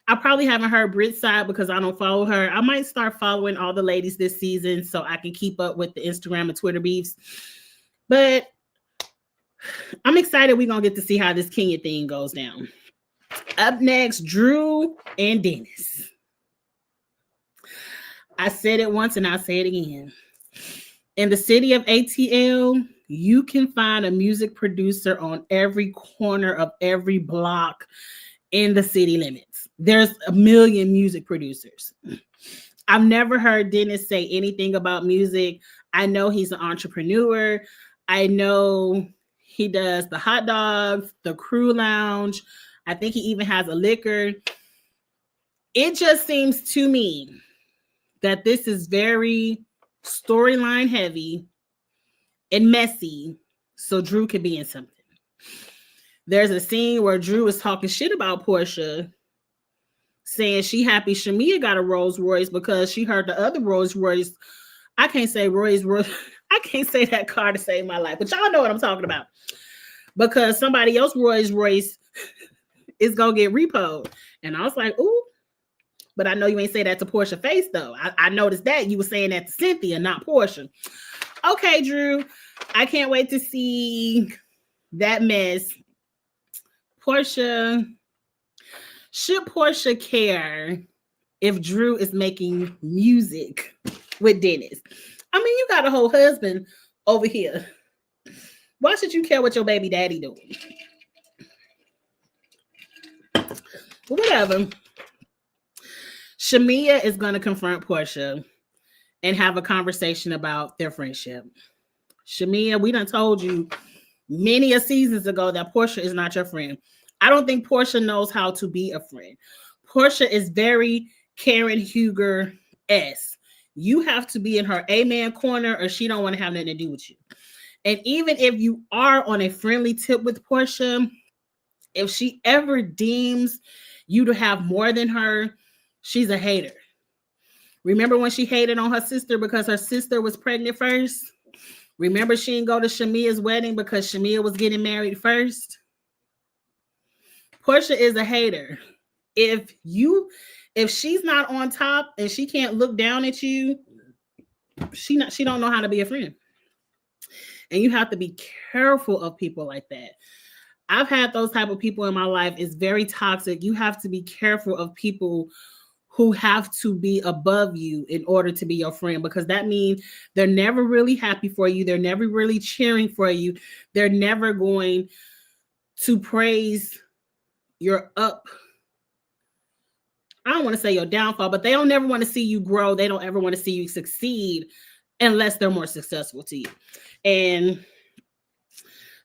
I probably haven't heard Britt's side because I don't follow her. I might start following all the ladies this season so I can keep up with the Instagram and Twitter beefs. But I'm excited we're going to get to see how this Kenya thing goes down. Up next, Drew and Dennis. I said it once and I'll say it again. In the city of ATL, you can find a music producer on every corner of every block in the city limits. There's a million music producers. I've never heard Dennis say anything about music. I know he's an entrepreneur. I know he does the hot dogs, the crew lounge. I think he even has a liquor. It just seems to me that this is very storyline heavy and messy, so Drew could be in something. There's a scene where Drew is talking shit about Porsha, saying she happy Shamea got a Rolls Royce because she heard the other Rolls Royce. I can't say Rolls Royce. I can't say that car to save my life, but y'all know what I'm talking about. Because somebody else Rolls Royce is gonna get repoed. And I was like, ooh. But I know you ain't say that to Porsha face, though. I noticed that you were saying that to Cynthia, not Porsha. Okay, Drew. I can't wait to see that mess. Porsha, should Porsha care if Drew is making music with Dennis? I mean, you got a whole husband over here. Why should you care what your baby daddy doing? Whatever. Shamea is going to confront Porsha and have a conversation about their friendship. Shamea, we done told you many a seasons ago that Porsha is not your friend. I don't think Porsha knows how to be a friend. Porsha is very Karen Huger-esque. You have to be in her amen corner or she don't want to have nothing to do with you. And even if you are on a friendly tip with Porsha, if she ever deems you to have more than her, she's a hater. Remember when she hated on her sister because her sister was pregnant first? Remember she didn't go to Shamea's wedding because Shamea was getting married first? Porsha is a hater. If she's not on top and she can't look down at you, she don't know how to be a friend. And you have to be careful of people like that. I've had those type of people in my life. It's very toxic. You have to be careful of people who have to be above you in order to be your friend, because that means they're never really happy for you. They're never really cheering for you. They're never going to praise your up. I don't want to say your downfall, but they don't ever want to see you grow. They don't ever want to see you succeed unless they're more successful to you. And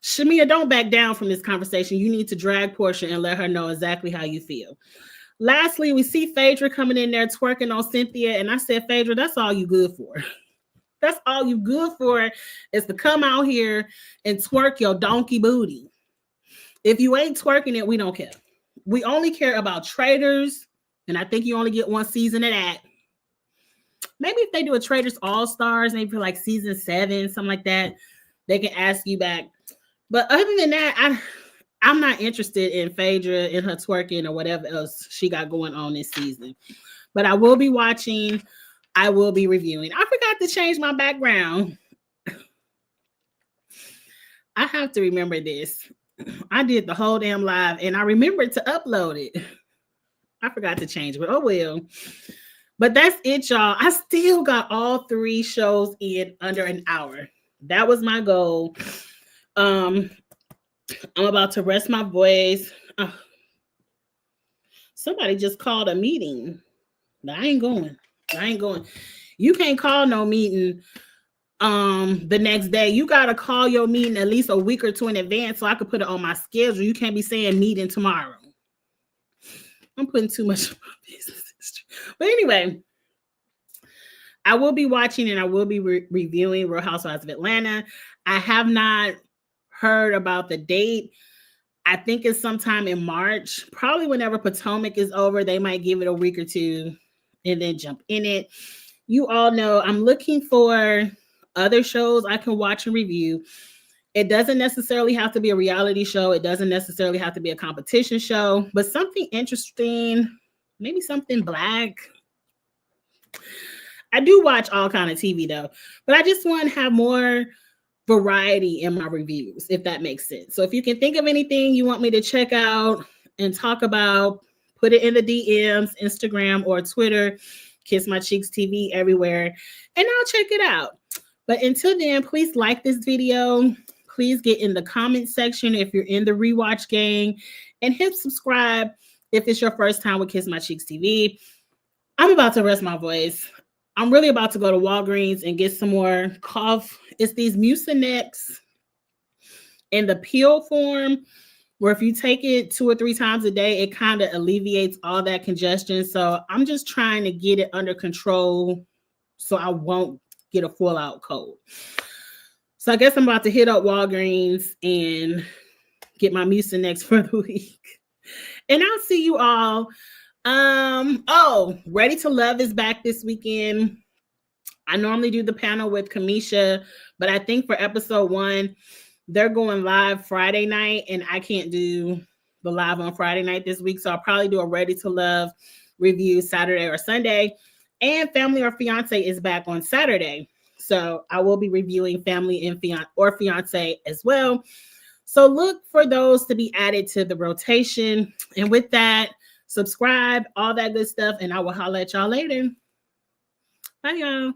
Shamea, don't back down from this conversation. You need to drag Porsha and let her know exactly how you feel. Lastly, we see Phaedra coming in there twerking on Cynthia. And I said, Phaedra, that's all you good for. That's all you good for is to come out here and twerk your donkey booty. If you ain't twerking it, we don't care. We only care about Traitors. And I think you only get one season of that. Maybe if they do a Traitors All-Stars, maybe for like season 7, something like that, they can ask you back. But other than that, I'm not interested in Phaedra and her twerking or whatever else she got going on this season. But I will be watching. I will be reviewing. I forgot to change my background. I have to remember this. I did the whole damn live and I remembered to upload it. I forgot to change it. Oh, well. But that's it, y'all. I still got all 3 shows in under an hour. That was my goal. I'm about to rest my voice. Somebody just called a meeting. But I ain't going. You can't call no meeting the next day. You gotta call your meeting at least a week or 2 in advance so I could put it on my schedule. You can't be saying meeting tomorrow. I'm putting too much on my business. But anyway, I will be watching and I will be reviewing Real Housewives of Atlanta. I have not heard about the date. I think it's sometime in March. Probably whenever Potomac is over, they might give it a week or 2 and then jump in it. You all know I'm looking for other shows I can watch and review. It doesn't necessarily have to be a reality show. It doesn't necessarily have to be a competition show, but something interesting, maybe something Black. I do watch all kind of TV though, but I just want to have more variety in my reviews, if that makes sense. So if you can think of anything you want me to check out and talk about. Put it in the DMs, Instagram or Twitter, Kiss My Cheeks TV everywhere, and I'll check it out. But until then, please like this video. Please get in the comment section if you're in the rewatch gang, and hit subscribe if it's your first time with Kiss My Cheeks TV. I'm about to rest my voice. I'm really about to go to Walgreens and get some more cough. It's these Mucinex in the pill form, where if you take it 2 or 3 times a day, it kind of alleviates all that congestion. So I'm just trying to get it under control so I won't get a full out cold. So I guess I'm about to hit up Walgreens and get my Mucinex for the week. And I'll see you all. Ready to Love is back this weekend. I normally do the panel with Kamisha, but I think for episode 1, they're going live Friday night, and I can't do the live on Friday night this week. So I'll probably do a Ready to Love review Saturday or Sunday. And Family or Fiance is back on Saturday. So I will be reviewing Family and Fiance as well. So look for those to be added to the rotation. And with that, subscribe, all that good stuff, and I will holler at y'all later. Bye, y'all.